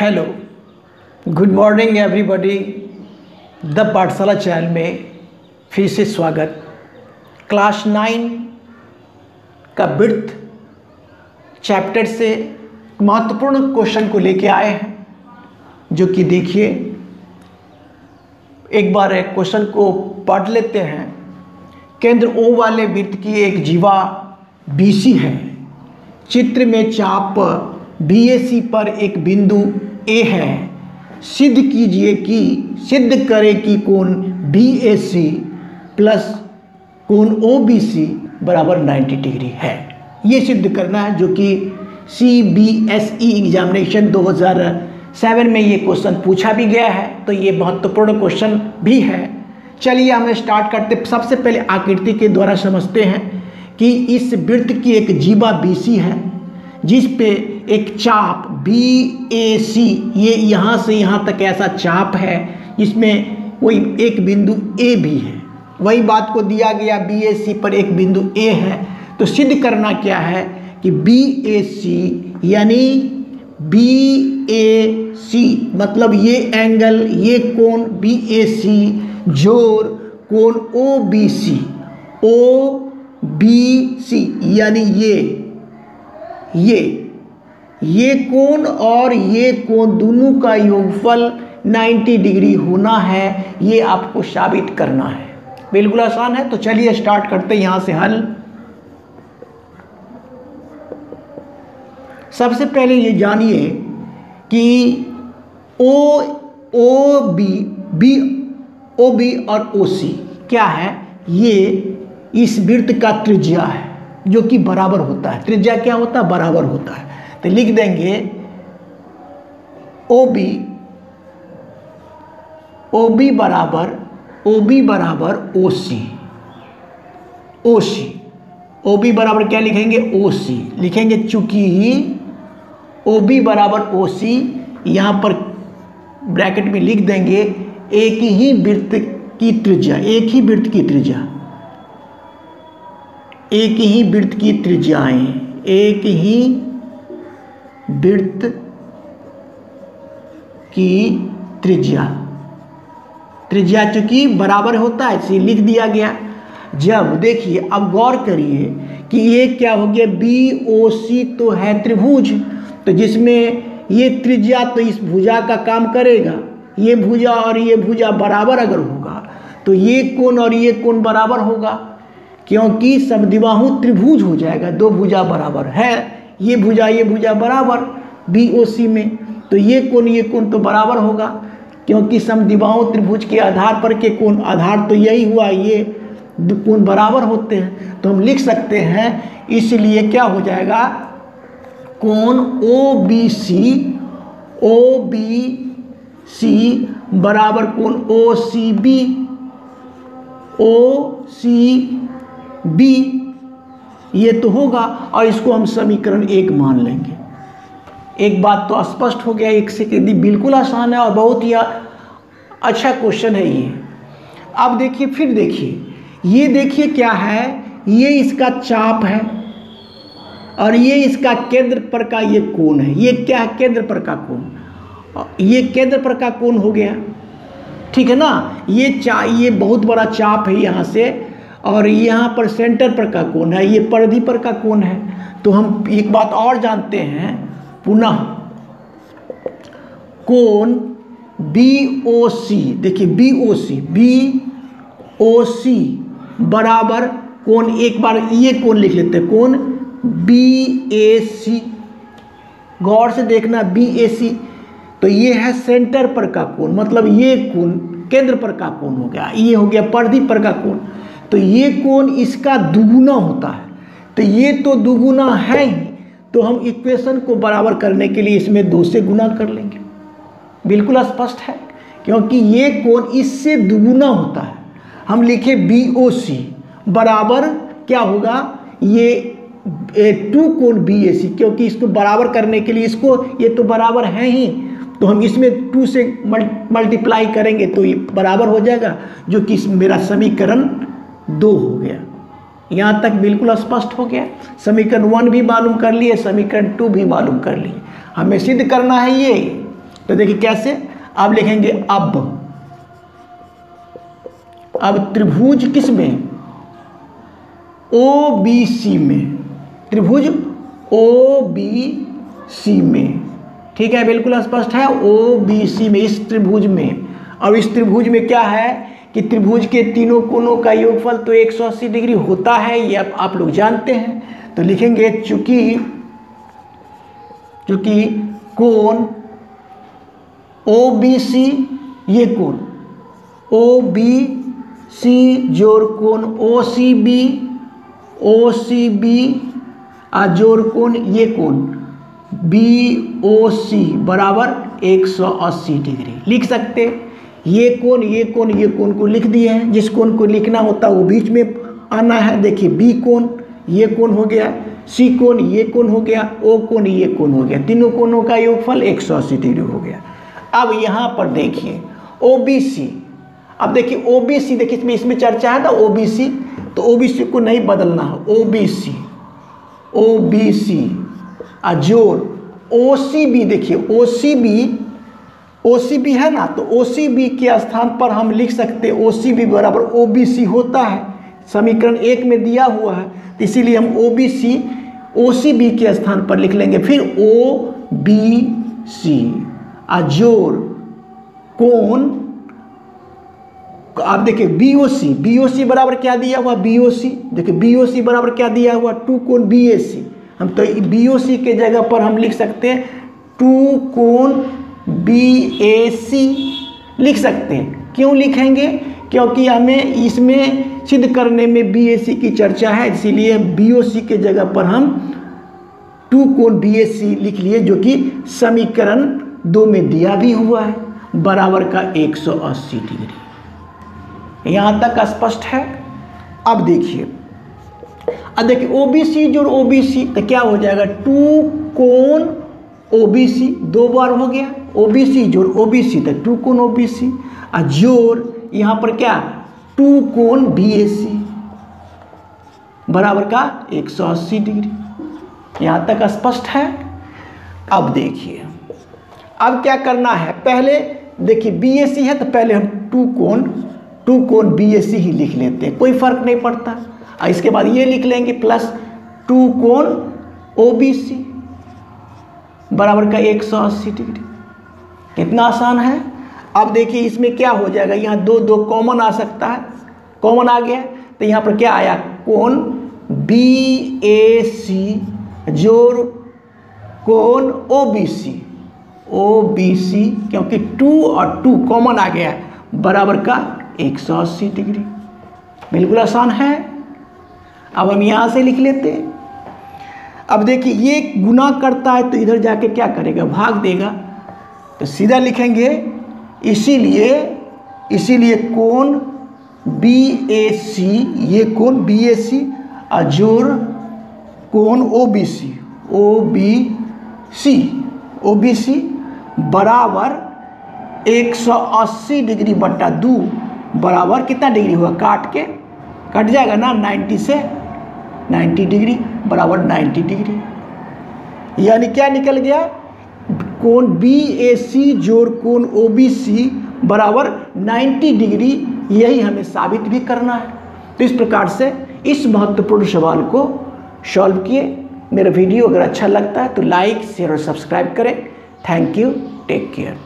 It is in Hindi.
Hello, good morning everybody. The पाठशाला चैनल में फिर से स्वागत। क्लास 9 का विड्थ चैप्टर से महत्वपूर्ण क्वेश्चन को लेके आए हैं, जो कि देखिए एक बार एक क्वेश्चन को पढ़ लेते हैं। केंद्र O वाले वृत्त की एक जीवा BC है। चित्र में चाप BAC पर एक बिंदु A है। सिद्ध करें कि कोण BAC प्लस कोण OBC बराबर 90 डिग्री है। ये सिद्ध करना है, जो कि CBSE एग्जामिनेशन 2007 में ये क्वेश्चन पूछा भी गया है, तो ये महत्वपूर्ण क्वेश्चन भी है। चलिए हम स्टार्ट करते। सबसे पहले आकृति के द्वारा समझते हैं कि इस वृत्त की एक जीवा BC है, जिस पे एक चाप BAC, ये यहाँ से यहाँ तक ऐसा चाप है, इसमें कोई एक बिंदु A भी है। वही बात को दिया गया BAC पर एक बिंदु A है, तो सिद्ध करना क्या है कि BAC यानी BAC मतलब ये एंगल, ये कोण BAC जोड़ कोण OBC यानी ये कोण और ये कोण दोनों का योगफल 90 डिग्री होना है। ये आपको साबित करना है। बिल्कुल आसान है। तो चलिए स्टार्ट करते हैं यहाँ से हल। सबसे पहले ये जानिए कि OB और OC क्या है। ये इस वृत्त का त्रिज्या है, जो कि बराबर होता है। त्रिज्या क्या होता है? बराबर होता है। तो लिख देंगे OB बराबर OC। OB बराबर क्या लिखेंगे? OC लिखेंगे। चूंकि OB बराबर OC, यहाँ पर ब्रैकेट में लिख देंगे एक ही वृत्त की त्रिज्या, एक ही वृत्त की त्रिज्याएं, एक ही वृत्त की त्रिज्या चूंकि बराबर होता है, इसे लिख दिया गया। जब देखिए अब गौर करिए कि ये क्या हो गया, BOC तो है त्रिभुज, तो जिसमें ये त्रिज्या तो इस भुजा का काम करेगा। ये भुजा और ये भुजा बराबर अगर होगा तो ये कोण और ये कोण बराबर होगा, क्योंकि समद्विबाहु त्रिभुज हो जाएगा। दो भुजा बराबर है, ये भुजा बराबर BOC में, तो ये कोण तो बराबर होगा, क्योंकि समद्विबाहु त्रिभुज के आधार पर के कोण, आधार तो यही हुआ, ये कोण बराबर होते हैं। तो हम लिख सकते हैं, इसलिए क्या हो जाएगा, कोण OBC बराबर कोण OCB ये तो होगा, और इसको हम समीकरण 1 मान लेंगे। एक बात तो स्पष्ट हो गया। एक से बिल्कुल आसान है और बहुत ही अच्छा क्वेश्चन है ये। अब देखिए, फिर देखिए, ये देखिए क्या है, ये इसका चाप है और ये इसका केंद्र पर का ये कोण है। ये क्या है? केंद्र पर का कोण। ये केंद्र पर का कोण हो गया, ठीक है ना। ये बहुत बड़ा चाप है यहाँ से, और यहाँ पर सेंटर पर का कोण है, ये परिधि पर का कोण है। तो हम एक बात और जानते हैं पुनः, कोण BOC, देखिए BOC बराबर कोण, एक बार ये कोण लिख लेते हैं, कोण BAC। गौर से देखना, BAC तो ये है सेंटर पर का कोण, मतलब ये कोण केंद्र पर का कोण हो गया। ये हो गया परिधि पर का कोण, तो ये कोण इसका दुगुना होता है। तो ये तो दुगुना है ही, तो हम इक्वेशन को बराबर करने के लिए इसमें 2 से गुना कर लेंगे। बिल्कुल स्पष्ट है, क्योंकि ये कोण इससे दुगुना होता है। हम लिखे BOC बराबर क्या होगा, ये 2 कोण BAC, क्योंकि इसको बराबर करने के लिए इसको, ये तो बराबर है ही, तो हम इसमें 2 से मल्टीप्लाई करेंगे तो ये बराबर हो जाएगा, जो कि मेरा समीकरण 2 हो गया। यहाँ तक बिल्कुल स्पष्ट हो गया। समीकरण 1 भी मालूम कर लिए, समीकरण 2 भी मालूम कर लिए। हमें सिद्ध करना है ये तो देखिए कैसे, अब लिखेंगे अब त्रिभुज किस में, OBC में, त्रिभुज OBC में, ठीक है, बिल्कुल स्पष्ट है, OBC में, इस त्रिभुज में। अब इस त्रिभुज में क्या है कि त्रिभुज के तीनों कोनों का योगफल तो 180 डिग्री होता है, ये आप लोग जानते हैं। तो लिखेंगे चूंकि कोण OBC, ये कोण OBC जोड़ कोण OCB जोड़ कोण ये कोण BOC बराबर 180 डिग्री लिख सकते। ये कोण को लिख दिए हैं, जिस कोण को लिखना होता है वो बीच में आना है। देखिए B कोण ये कोण हो गया, C कोण ये कोण हो गया, O कोण ये कोण हो गया, तीनों कोणों का योगफल 180 डिग्री हो गया। अब यहाँ पर देखिए OBC, अब देखिए OBC, देखिए इसमें चर्चा है ना OBC, तो OBC को नहीं बदलना है, OBC जोड़ OCB, देखिए OCB है ना, तो OCB के स्थान पर हम लिख सकते हैं OCB बराबर OBC होता है, समीकरण 1 में दिया हुआ है, तो इसीलिए हम OCB के स्थान पर लिख लेंगे। फिर OBC जोड़ कोण, आप देखिए BOC बराबर क्या दिया हुआ, BOC देखिए BOC बराबर क्या दिया हुआ, 2 कोण BAC। हम तो BOC के जगह पर हम लिख सकते हैं 2 कोण BAC लिख सकते हैं। क्यों लिखेंगे, क्योंकि हमें इसमें सिद्ध करने में BAC की चर्चा है, इसीलिए BOC के जगह पर हम 2 कोण BAC लिख लिए, जो कि समीकरण 2 में दिया भी हुआ है, बराबर का 180 डिग्री। यहाँ तक स्पष्ट है। अब देखिए OBC जोड़ OBC तो क्या हो जाएगा, 2 कोण OBC 2 बार हो गया, OBC जोड़ OBC तो 2 कोण OBC जोड़ यहाँ पर क्या 2 कोण BAC बराबर का 180 डिग्री। यहाँ तक स्पष्ट है। अब देखिए अब क्या करना है, पहले देखिए BAC है तो पहले हम 2 कोण BAC ही लिख लेते हैं, कोई फर्क नहीं पड़ता। इसके बाद ये लिख लेंगे प्लस 2 कोण OBC बराबर का 180 डिग्री। कितना आसान है। अब देखिए इसमें क्या हो जाएगा, यहाँ 2 कॉमन आ सकता है, कॉमन आ गया तो यहाँ पर क्या आया, कोण BAC जोड़ कोण OBC क्योंकि 2 और 2 कॉमन आ गया बराबर का 180 डिग्री। बिल्कुल आसान है। अब हम यहाँ से लिख लेते हैं। अब देखिए ये गुना करता है तो इधर जाके क्या करेगा, भाग देगा, तो सीधा लिखेंगे इसीलिए कोण BAC, ये कोण BAC जोड़ कोण OBC बराबर 180 डिग्री बटा 2 बराबर कितना डिग्री हुआ, कट जाएगा ना, 90 से 90 डिग्री बराबर 90 डिग्री। यानी क्या निकल गया, कोण BAC जोड़ कोण OBC बराबर 90 डिग्री। यही हमें साबित भी करना है। तो इस प्रकार से इस महत्वपूर्ण सवाल को सॉल्व किए। मेरा वीडियो अगर अच्छा लगता है तो लाइक शेयर और सब्सक्राइब करें। Thank you, take care.